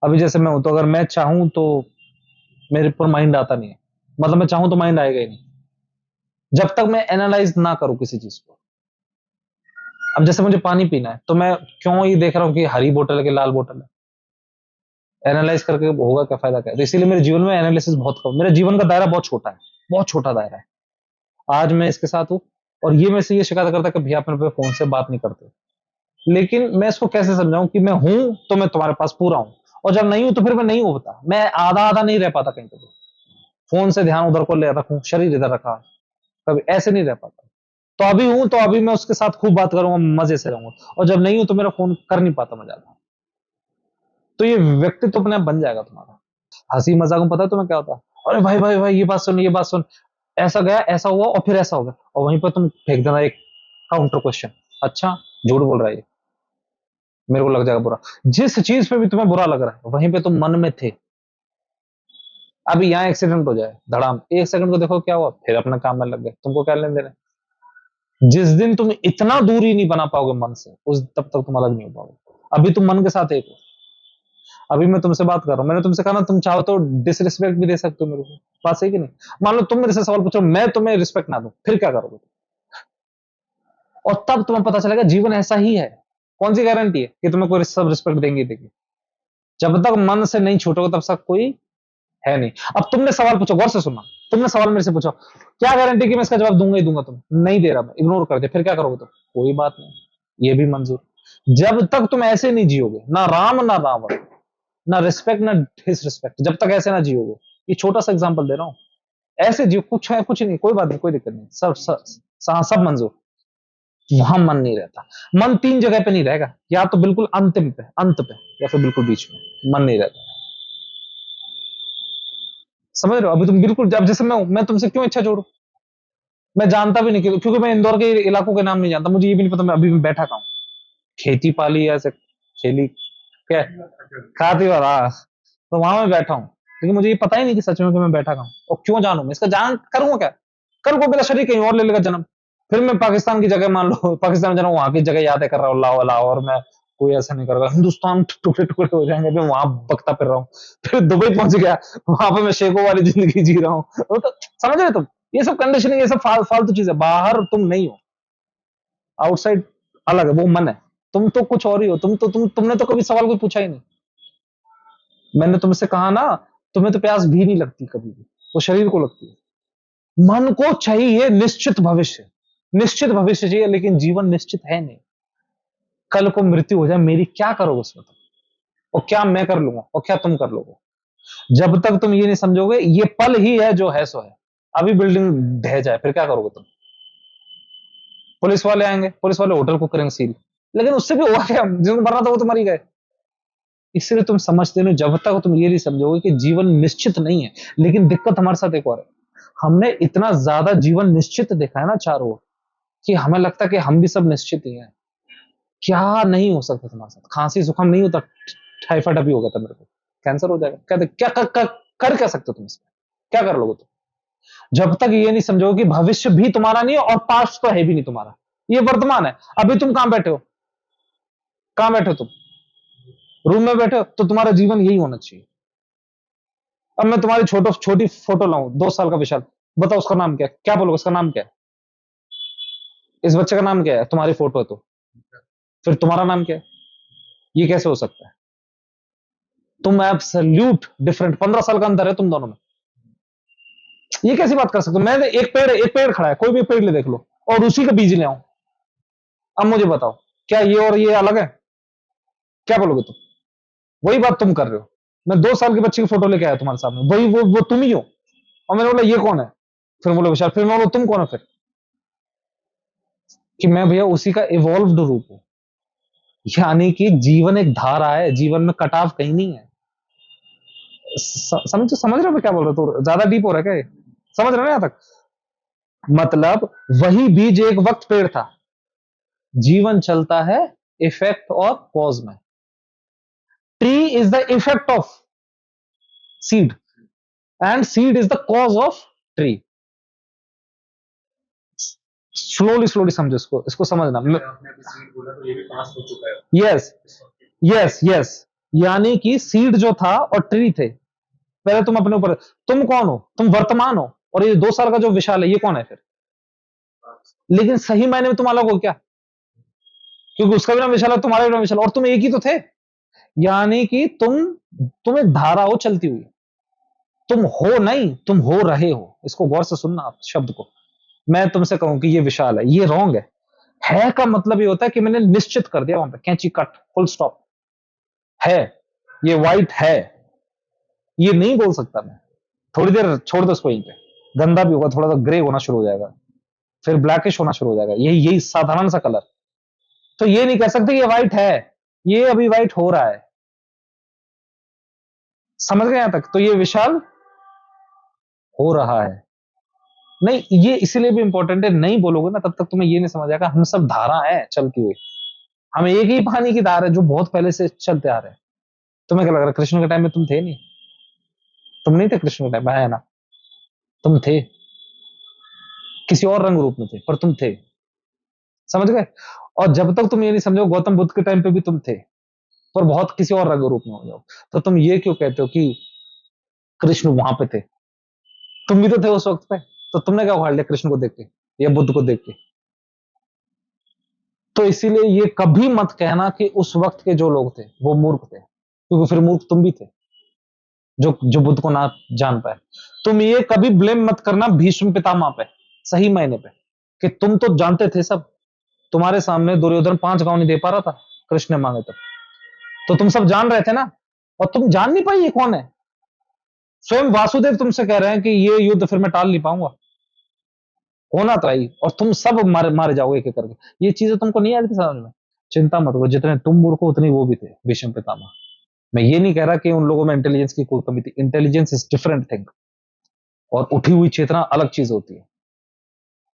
अभी जैसे मैं हूं, तो अगर मैं चाहूं तो मेरे पर माइंड आता नहीं है, मतलब मैं चाहूं तो माइंड आएगा ही नहीं, जब तक मैं एनालाइज ना करूं किसी चीज को। अब जैसे मुझे पानी पीना है, तो मैं क्यों ये देख रहा हूँ कि हरी बोतल है कि लाल बोतल है? एनालाइज करके होगा क्या, फायदा क्या? तो इसीलिए मेरे जीवन में एनालिसिस बहुत कम, मेरा जीवन का दायरा बहुत छोटा है, बहुत छोटा दायरा है। आज मैं इसके साथ हूँ, और ये मेरे से ये शिकायत करता है कि भैया अपने पे फोन से बात नहीं करते, लेकिन मैं इसको कैसे समझाऊं कि मैं हूं तो मैं तुम्हारे पास पूरा हूं, और जब नहीं हूं तो फिर मैं नहीं होता, मैं आधा आधा नहीं रह पाता कहीं पे भी। फोन से ध्यान उधर को ले रखूं, शरीर इधर रखा, कभी ऐसे नहीं रह पाता। तो अभी हूं तो अभी मैं उसके साथ खूब बात करूंगा, मजे से रहूंगा, और जब नहीं हूं तो मेरा फोन कर नहीं पाता मैं ज्यादा। तो ये व्यक्तित्व तो अपने आप बन जाएगा तुम्हारा। हंसी मजाक में पता है तुम्हें क्या होता है? अरे भाई भाई भाई, ये बात सुन, ये बात सुन, ऐसा गया, ऐसा हुआ, और फिर ऐसा हो गया, और वहीं पर तुम फेंक देना एक काउंटर क्वेश्चन। अच्छा, झूठ बोल रहा है ये, मेरे को लग जाएगा बुरा। जिस चीज पे भी तुम्हें बुरा लग रहा है, वहीं पे तुम मन में थे। अभी यहाँ एक्सीडेंट हो जाए धड़ाम, एक सेकंड को देखो क्या हुआ, फिर अपने काम में लग गए, तुमको क्या लेने देना। जिस दिन तुम इतना दूरी नहीं बना पाओगे मन से, उस तब तक तुम अलग नहीं हो पाओगे। अभी तुम मन के साथ एक हो। अभी मैं तुमसे बात कर रहा हूं, मैंने तुमसे कहा ना, तुम चाहो तो डिसरिस्पेक्ट भी दे सकते हो मेरे को, बात सही कि नहीं? मान लो तुम मेरे से सवाल पूछो, मैं तुम्हें रिस्पेक्ट ना दूं, फिर क्या करोगे? और तब तुम्हें पता चलेगा जीवन ऐसा ही है। कौन सी गारंटी है कि तुम्हें कोई सब रिस्पेक्ट देंगे ही देंगे? जब तक मन से नहीं छूटोगे तब तक कोई है नहीं। अब तुमने सवाल पूछो, गौर से सुनना, तुमने सवाल मेरे से पूछो, क्या गारंटी कि मैं इसका जवाब दूंगा ही दूंगा? तुम नहीं दे रहा, मैं इग्नोर कर दे, फिर क्या करोगे? तुम कोई बात नहीं, ये भी मंजूर। जब तक तुम ऐसे नहीं जियोगे, ना राम ना रावण, ना रिस्पेक्ट ना डिसरिस्पेक्ट, जब तक ऐसे ना जियोगे, ये छोटा सा एग्जांपल दे रहा हूं, ऐसे जियो, कुछ है कुछ नहीं, कोई बात नहीं, कोई दिक्कत नहीं, सब मंजूर। वहां मन नहीं रहता। मन तीन जगह पे नहीं रहेगा, या तो बिल्कुल अंतिम पे, अंत पे, या फिर बिल्कुल बीच में, मन नहीं रहता। समझ रहे हो? अभी तुम बिल्कुल, जब जैसे मैं तुमसे क्यों इच्छा जोड़ू? मैं जानता भी नहीं, क्योंकि मैं इंदौर के इलाकों के नाम नहीं जानता, मुझे ये भी नहीं पता मैं अभी मैं बैठा कहाँ हूँ, खेती पाली ऐसे खेली क्या, खाती वाला, तो वहां मैं बैठा हूँ, लेकिन मुझे ये पता ही नहीं कि सच में कि मैं बैठा कहाँ हूँ, और क्यों जानू मैं इसका? जान करूंगा क्या? कल को मेरा शरीर कहीं और ले लेगा जन्म, फिर मैं पाकिस्तान की जगह, मान लो पाकिस्तान में जन्म, वहां की जगह यादें कर रहा हूँ, लाओ लाओ, और मैं कोई ऐसा नहीं कर रहा, हिंदुस्तान टुकड़े टुकड़े हो जाएंगे, मैं वहां बकता फिर रहा हूँ, फिर दुबई पहुंच गया, वहां पे मैं शेखों वाली जिंदगी जी रहा हूँ। तो समझ रहे तुम? ये सब कंडीशनिंग, ये सब फालतू चीजें, बाहर तुम नहीं हो, आउटसाइड अलग है, वो मन है, तुम तो कुछ और ही हो। तुमने तो कभी सवाल कोई पूछा ही नहीं। मैंने तुमसे कहा ना, तुम्हें तो प्यास भी नहीं लगती कभी भी, वो शरीर को लगती है। मन को चाहिए निश्चित भविष्य, निश्चित भविष्य चाहिए, लेकिन जीवन निश्चित है नहीं। कल को मृत्यु हो जाए, मेरी क्या करोगे उसमें तुम? और क्या मैं कर लूंगा, और क्या तुम कर लोगे? जब तक तुम ये नहीं समझोगे ये पल ही है जो है सो है, अभी बिल्डिंग ढह जाए फिर क्या करोगे तुम? पुलिस वाले आएंगे, पुलिस वाले होटल को करेंगे सील, लेकिन उससे भी हुआ क्या? जिनको मरना था वो तो मर ही गए। इसलिए तुम समझते नहीं, जब तक तुम ये नहीं समझोगे कि जीवन निश्चित नहीं है। लेकिन दिक्कत हमारे साथ एक और है, हमने इतना ज्यादा जीवन निश्चित देखा है ना चारों ओर, कि हमें लगता है कि हम भी सब निश्चित ही हैं। क्या नहीं हो सकता तुम्हारे साथ? खांसी जुकाम नहीं होता, टाइफाइड अभी हो गया था मेरे को, कैंसर हो जाएगा, क्या कर क्या सकते हो तुम इसमें? क्या कर लोगे तुम? जब तक ये नहीं समझोगे कि भविष्य भी तुम्हारा नहीं है, और पास्ट तो है भी नहीं तुम्हारा, ये वर्तमान है। अभी तुम कहां बैठे हो? कहां बैठे हो तुम? रूम में बैठे हो, तो तुम्हारा जीवन यही होना चाहिए। अब मैं तुम्हारी छोटी फोटो लाऊं, 2 साल का विशाल, बताओ उसका नाम क्या है? क्या बोलोगे उसका नाम क्या है? इस बच्चे का नाम क्या है? तुम्हारी फोटो है तो फिर तुम्हारा नाम क्या है? ये कैसे हो सकता है? तुम एब्सोल्यूट डिफरेंट, 15 साल का अंतर है तुम दोनों में। ये कैसी बात कर सकते हो? मैं एक पेड़ खड़ा है, कोई भी पेड़ ले देख लो, और उसी का बीज ले आऊं, अब मुझे बताओ, क्या ये और ये अलग है? क्या बोलोगे तुम? वही बात तुम कर रहे हो। मैं 2 साल के बच्चे की फोटो लेके आया तुम्हारे सामने, वही वो तुम ही हो, और मैंने बोला ये कौन है? फिर बोले विशाल, फिर मैं बोला तुम कौन हो फिर? कि मैं भैया उसी का इवॉल्व्ड रूप हूं। यानी कि जीवन एक धारा है, जीवन में कटाव कहीं नहीं है। समझ रहे हो मैं क्या बोल रहा हूँ? तो ज्यादा डीप हो रहा है क्या ये? समझ रहे हो ना यहां तक? मतलब वही बीज एक वक्त पेड़ था। जीवन चलता है इफेक्ट और कॉज में। Tree is the effect of seed, and seed is the cause of tree. Slowly slowly समझो इसको समझना। आपने अभी सीड बोला तो ये भी पास हो चुका है। यस, यस, यस, यानी कि सीड जो था और ट्री थे, पहले तुम अपने ऊपर, तुम कौन हो, तुम वर्तमान हो, और ये 2 साल का जो विशाल है ये कौन है फिर? लेकिन सही मायने में तुम अलग हो क्या? क्योंकि उसका भी नाम विशाल है, तुम्हारा भी नाम विशाल, और तुम एक ही तो थे। यानी कि तुम एक धारा हो चलती हुई, तुम हो नहीं, तुम हो रहे हो। इसको गौर से सुनना आप शब्द को। मैं तुमसे कहूं कि ये विशाल है, ये रॉन्ग है का मतलब ये होता है कि मैंने निश्चित कर दिया, वहां पे कैंची कट, फुल स्टॉप। है, ये व्हाइट है, ये नहीं बोल सकता मैं। थोड़ी देर छोड़ दो इसको, यहीं पे गंदा भी होगा, थोड़ा सा ग्रे होना शुरू हो जाएगा, फिर ब्लैकिश होना शुरू हो जाएगा, यही यही साधारण सा कलर। तो ये नहीं कह सकते कि ये व्हाइट है, ये अभी व्हाइट हो रहा है। समझ गए यहां तक? तो ये विशाल हो रहा है। नहीं, ये इसीलिए भी इंपॉर्टेंट है, नहीं बोलोगे ना तब तक तुम्हें ये नहीं समझ आएगा। हम सब धारा है चलती हुई, हम एक ही पानी की धार है जो बहुत पहले से चलते आ रहे हैं। तुम्हें क्या लग रहा है कृष्ण के टाइम में तुम थे नहीं? तुम नहीं थे कृष्ण के टाइम में, है ना? तुम थे, किसी और रंग रूप में थे, पर तुम थे। समझ गए? और जब तक तुम ये नहीं समझो गौतम बुद्ध के टाइम पे भी तुम थे, पर बहुत किसी और रंग रूप में हो जाओ, तो तुम ये क्यों कहते हो कि कृष्ण वहां पे थे? तुम भी तो थे उस वक्त पे, तो तुमने क्या उखाड़ लिया कृष्ण को देख के या बुद्ध को देख के? तो इसीलिए ये कभी मत कहना कि उस वक्त के जो लोग थे वो मूर्ख थे, क्योंकि फिर मूर्ख तुम भी थे, जो जो बुद्ध को ना जान पाए। तुम ये कभी ब्लेम मत करना भीष्म पितामह पे, सही मायने पे, कि तुम तो जानते थे सब। तुम्हारे सामने दुर्योधन 5 गांव नहीं दे पा रहा था कृष्ण ने मांगे तो तुम सब जान रहे थे ना, और तुम जान नहीं पाई ये कौन है। स्वयं वासुदेव तुमसे कह रहे हैं कि ये युद्ध फिर मैं टाल नहीं पाऊंगा, होना तो आई, और तुम सब मारे मारे जाओगे एक एक करके। ये चीजें तुमको नहीं आ रही थी समझ में? चिंता मत करो, जितने तुम मूर्ख हो उतने वो भी थे भीष्म पितामह। मैं ये नहीं कह रहा कि उन लोगों में इंटेलिजेंस की कोई कमी थी, इंटेलिजेंस इज डिफरेंट थिंग, और उठी हुई चेतना अलग चीज होती है।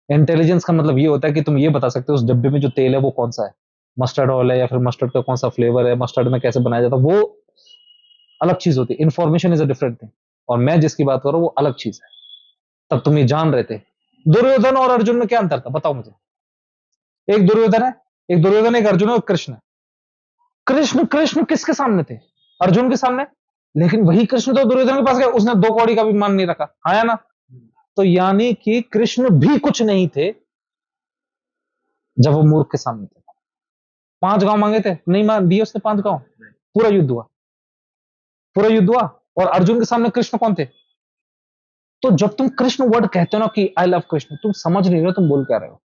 इंटेलिजेंस का मतलब ये होता है कि तुम ये बता सकते हो उस डब्बे में जो तेल है वो कौन सा है, मस्टर्ड ऑयल है या फिर मस्टर्ड का कौन सा फ्लेवर है, मस्टर्ड में कैसे बनाया जाता है, वो अलग चीज होती है। Information is a different thing, और मैं जिसकी बात कर रहा हूँ वो अलग चीज है। तब तुम ये जान रहे थे। दुर्योधन और अर्जुन में क्या अंतर था बताओ मुझे? एक दुर्योधन है, एक दुर्योधन, एक अर्जुन है, एक कृष्ण है। कृष्ण कृष्ण किसके सामने थे? अर्जुन के सामने। लेकिन वही कृष्ण तो दुर्योधन के पास गया, उसने 2 कौड़ी का भी मान नहीं रखा, आया ना? तो यानी कि कृष्ण भी कुछ नहीं थे जब वो मूर्ख के सामने थे। 5 गांव मांगे थे, नहीं मान दिए उसने 5 गांव। पूरा युद्ध हुआ, पूरा युद्ध हुआ, और अर्जुन के सामने कृष्ण कौन थे? तो जब तुम कृष्ण वर्ड कहते हो ना कि आई लव कृष्ण, तुम समझ नहीं रहे हो तुम बोल क्या रहे हो।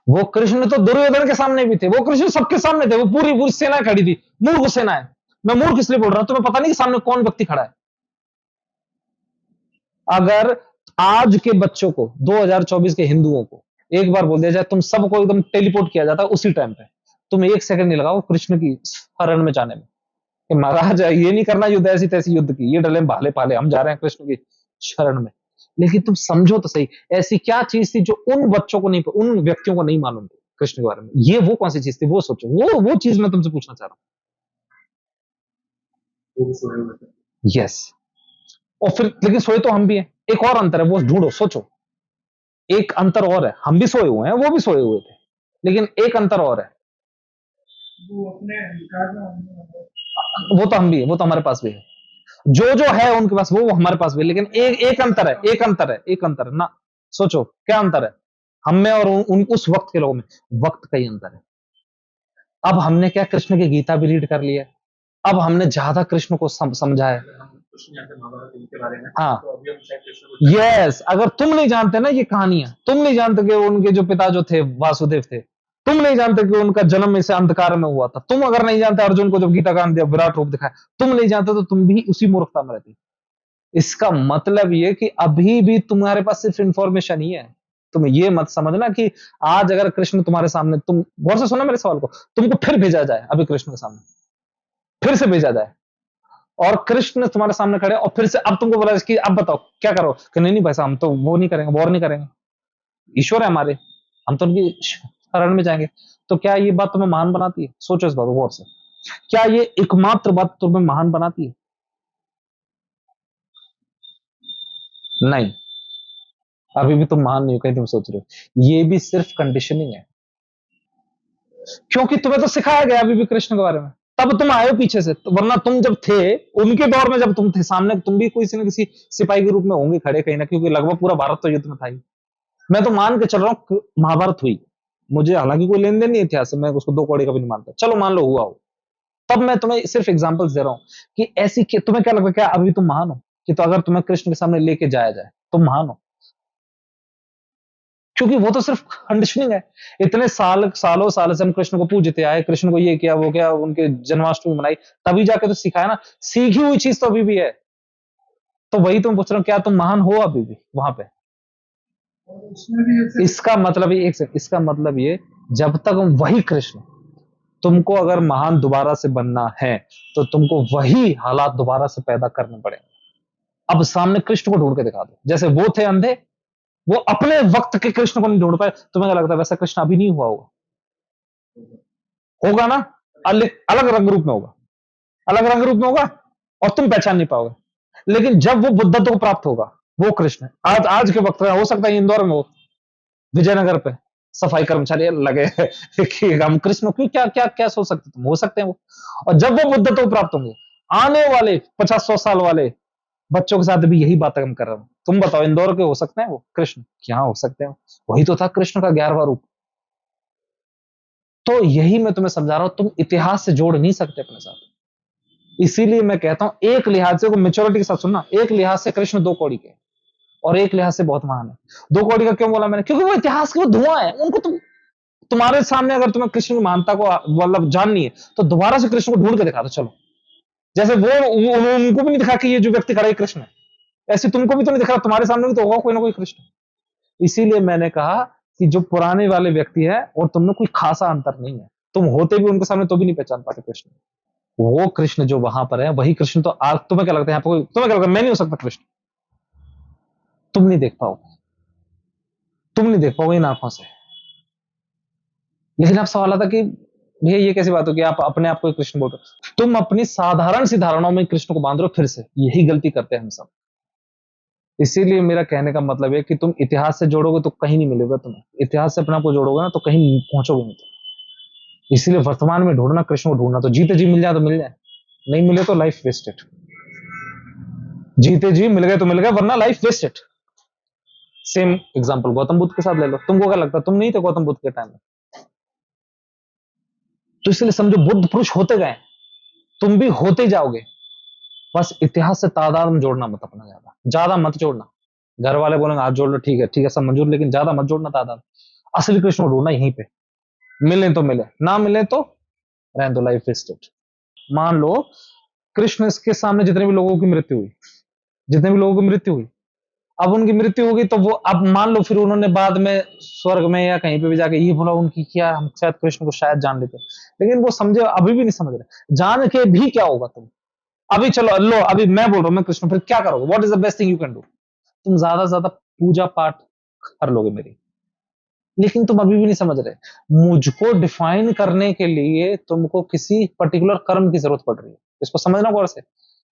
वो कृष्ण तो दुर्योधन के सामने भी थे, वो कृष्ण सबके सामने थे, वो पूरी पूरी सेना खड़ी थी। मूर्ख सेना है। मैं मूर्ख इसलिए बोल रहा हूं, तुम्हें पता नहीं कि सामने कौन व्यक्ति खड़ा है। अगर आज के बच्चों को, 2024 के हिंदुओं को एक बार बोल दिया जाए, तुम सबको एकदम टेलीपोर्ट किया जाता है उसी टाइम पे, तुम 1 सेकंड नहीं लगाओ कृष्ण की शरण में जाने में, कि महाराज ये नहीं करना युद्ध, ऐसी तैसी युद्ध की, ये डले भाले पाले, हम जा रहे हैं कृष्ण की शरण में। लेकिन तुम समझो तो सही, ऐसी क्या चीज थी जो उन बच्चों को नहीं, उन व्यक्तियों को नहीं मालूम थी कृष्ण के बारे में? ये वो कौन सी चीज थी, वो सोचो, वो चीज मैं तुमसे पूछना चाह रहा हूँ। यस। और फिर लेकिन सोए तो हम भी हैं, एक और अंतर है, वो ढूंढो, सोचो। एक अंतर और है, हम भी सोए हुए हैं, वो भी सोए हुए थे, लेकिन एक अंतर और है। वो अपने अधिकार में, वो तो हम भी है, वो तो हमारे पास भी है, जो जो है उनके पास वो हमारे पास भी है। लेकिन एक एक अंतर है, एक अंतर है, एक अंतर है ना। सोचो क्या अंतर है हम में और उस वक्त के लोगों में? वक्त का ही अंतर है। अब हमने क्या कृष्ण की गीता भी रीड कर लिया है, अब हमने ज्यादा कृष्ण को समझा है। हाँ, यस। अगर तुम नहीं जानते ना ये कहानियां, तुम नहीं जानते कि उनके जो पिता जो थे वासुदेव थे, तुम नहीं जानते कि उनका जन्म इसे अंधकार में हुआ था, तुम अगर नहीं जानते अर्जुन को जब गीता कांड दिया विराट रूप दिखाया, तुम नहीं जानते, तो तुम भी उसी मूर्खता में रहते। इसका मतलब ये कि अभी भी तुम्हारे पास सिर्फ इंफॉर्मेशन ही है। तुम ये मत समझना कि आज अगर कृष्ण तुम्हारे सामने, तुम गौर से सुनो मेरे सवाल को, तुमको फिर भेजा जाए अभी कृष्ण के सामने, फिर से भेजा जाए, और कृष्ण तुम्हारे सामने खड़े, और फिर से अब तुमको बोला कि अब बताओ क्या करो, कि नहीं नहीं भाई साहब हम तो वो नहीं करेंगे, वॉर नहीं करेंगे, ईश्वर है हमारे, हम तो उनकी शरण में जाएंगे। तो क्या ये बात तुम्हें महान बनाती है? सोचो इस बात को गौर से। क्या ये एकमात्र बात तुम्हें महान बनाती है? नहीं, अभी भी तुम महान नहीं हो, कहीं तुम सोच रहे हो। ये भी सिर्फ कंडीशनिंग है, क्योंकि तुम्हें तो सिखाया गया अभी भी कृष्ण के बारे में। तब तुम आए हो पीछे से, तो वरना तुम जब थे उनके दौर में, जब तुम थे सामने, तुम भी किसी न किसी सिपाही के रूप में होंगे खड़े कहीं ना, क्योंकि लगभग पूरा भारत तो युद्ध में था ही। मैं तो मान के चल रहा हूँ महाभारत हुई, मुझे हालांकि कोई लेन देन नहीं इतिहास से, मैं उसको दो कौड़ी का भी नहीं मानता, चलो मान लो हुआ हो। तब मैं तुम्हें सिर्फ एग्जांपल्स दे रहा हूं कि ऐसी तुम्हें क्या लगता है, क्या अभी तुम महान हो कि, तो अगर तुम्हें कृष्ण के सामने लेके जाया जाए तुम महान हो? क्योंकि वो तो सिर्फ कंडीशनिंग है। इतने सालों साल से हम कृष्ण को पूजते आए, कृष्ण को ये किया वो किया, उनके जन्माष्टमी मनाई, तभी जाके तो सिखाया ना, सीखी हुई चीज तो अभी भी है। तो वही तुम पूछ रहे हो, क्या तुम महान हो अभी भी वहां पे? इसका मतलब ये, एक सेकंड, इसका मतलब ये, जब तक वही कृष्ण, तुमको अगर महान दोबारा से बनना है तो तुमको वही हालात दोबारा से पैदा करने पड़ेंगे। अब सामने कृष्ण को ढूंढ के दिखा दो, जैसे वो थे अंधे, वो अपने वक्त के कृष्ण को नहीं ढूंढ पाए, तुम्हें क्या लगता है वैसा कृष्ण अभी नहीं हुआ होगा? होगा ना, अलग रंग रूप में होगा, अलग रंग रूप में होगा, और तुम पहचान नहीं पाओगे। लेकिन जब वो बुद्धत्व को प्राप्त होगा, वो कृष्ण आज आज के वक्त में, हो सकता है इंदौर में हो, विजयनगर पे सफाई कर्मचारी लगे कि हम कृष्ण क्यों, क्या क्या क्या सोच सकते तुम, हो सकते हैं वो। और जब वो बुद्धत्व को प्राप्त होंगे, आने वाले 50-100 साल वाले बच्चों के साथ भी यही बात हम कर रहे हैं। तुम बताओ इंदौर के हो सकते हैं वो कृष्ण? क्या हो सकते हैं? वही तो था कृष्ण का 11वां रूप। तो यही मैं तुम्हें समझा रहा हूं, तुम इतिहास से जोड़ नहीं सकते अपने साथ। इसीलिए मैं कहता हूं, एक लिहाज से मेच्योरिटी के साथ सुनना, एक लिहाज से कृष्ण दो कौड़ी के, और एक लिहाज से बहुत महान है। दो कौड़ी का क्यों बोला मैंने? क्योंकि वो इतिहास के वो धुआं है, उनको तुम्हारे सामने अगर तुम्हें कृष्ण की महानता को मतलब जाननी है, तो दोबारा से कृष्ण को ढूंढ के दिखा दो चलो। जैसे वो उनको भी नहीं दिखा कि ये जो व्यक्ति खड़ा है कृष्ण है, ऐसे तुमको भी तो नहीं दिखा, तुम्हारे सामने भी तो होगा कोई ना कोई कृष्ण। इसीलिए मैंने कहा कि जो पुराने वाले व्यक्ति है और तुम में कोई खासा अंतर नहीं है, तुम होते भी उनके सामने तो भी नहीं पहचान पाते कृष्ण। वो कृष्ण जो वहां पर है वही कृष्ण, तो आज तुम्हें क्या लगता है, यहाँ पर तुम्हें क्या लगता है मैं नहीं हो सकता कृष्ण? तुम नहीं देख पाओगे, तुम नहीं देख पाओगे इन आंखों से। लेकिन अब सवाल आता कि भैया ये कैसी बात हो कि आप अपने आप को कृष्ण बोल रहे हो? तुम अपनी साधारण सी धारणाओं में कृष्ण को बांध रहे हो, फिर से यही गलती करते हैं हम सब। इसीलिए मेरा कहने का मतलब है कि तुम इतिहास से जोड़ोगे तो कहीं नहीं मिलेगा तुम्हें, इतिहास से अपने आप को जोड़ोगे ना तो कहीं पहुंचोगे नहीं तुम। इसीलिए वर्तमान में ढूंढना, कृष्ण को ढूंढना, तो जीते जी मिल जाए तो मिल जाए, नहीं मिले तो लाइफ वेस्टेड। जीते जी मिल गए तो मिल गए, वरना life wasted. Same example Gautam Buddha के साथ ले लो, तुमको क्या लगता है तुम नहीं थे गौतम बुद्ध के टाइम में? तो इसलिए समझो बुद्ध पुरुष होते गए, तुम भी होते जाओगे। बस इतिहास से तादाद जोड़ना मत अपना, ज्यादा ज्यादा मत जोड़ना। घर वाले बोलेंगे हाथ जोड़ लो, ठीक है सब मंजूर, लेकिन ज्यादा मत जोड़ना तादाद। असली कृष्ण को ढूंढना यहीं पे, मिले तो मिले, ना मिले तो रहने दो, लाइफ वेस्टेड। मान लो कृष्ण के सामने जितने भी लोगों की मृत्यु हुई, जितने भी लोगों की मृत्यु हुई, अब उनकी मृत्यु होगी तो वो, अब मान लो फिर उन्होंने बाद में स्वर्ग में या कहीं पे भी जाके ये बोला उनकी क्या, हम शायद कृष्ण को शायद जान लेते, लेकिन वो समझे अभी भी नहीं समझ रहे, जान के भी क्या होगा तुम? अभी चलो लो, अभी मैं बोल रहा हूं मैं कृष्ण, फिर क्या करोगे? What is the best thing you can do? तुम ज्यादा से ज्यादा पूजा पाठ कर लोगे मेरी, लेकिन तुम अभी भी नहीं समझ रहे। मुझको डिफाइन करने के लिए तुमको किसी पर्टिकुलर कर्म की जरूरत पड़ रही है, इसको समझना गौर से।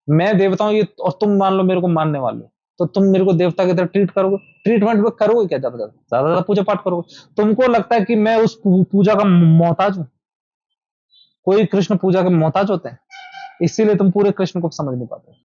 मैं देवता हूं ये, और तुम मान लो मेरे को मानने वाले हो, तो तुम मेरे को देवता की तरह ट्रीट करोगे, ट्रीटमेंट में करोगे क्या? ज्यादा ज्यादा पूजा पाठ करोगे। तुमको लगता है कि मैं उस पूजा का मोहताज हूं? कोई कृष्ण पूजा के मोहताज होते हैं? इसीलिए तुम पूरे कृष्ण को समझ नहीं पाते।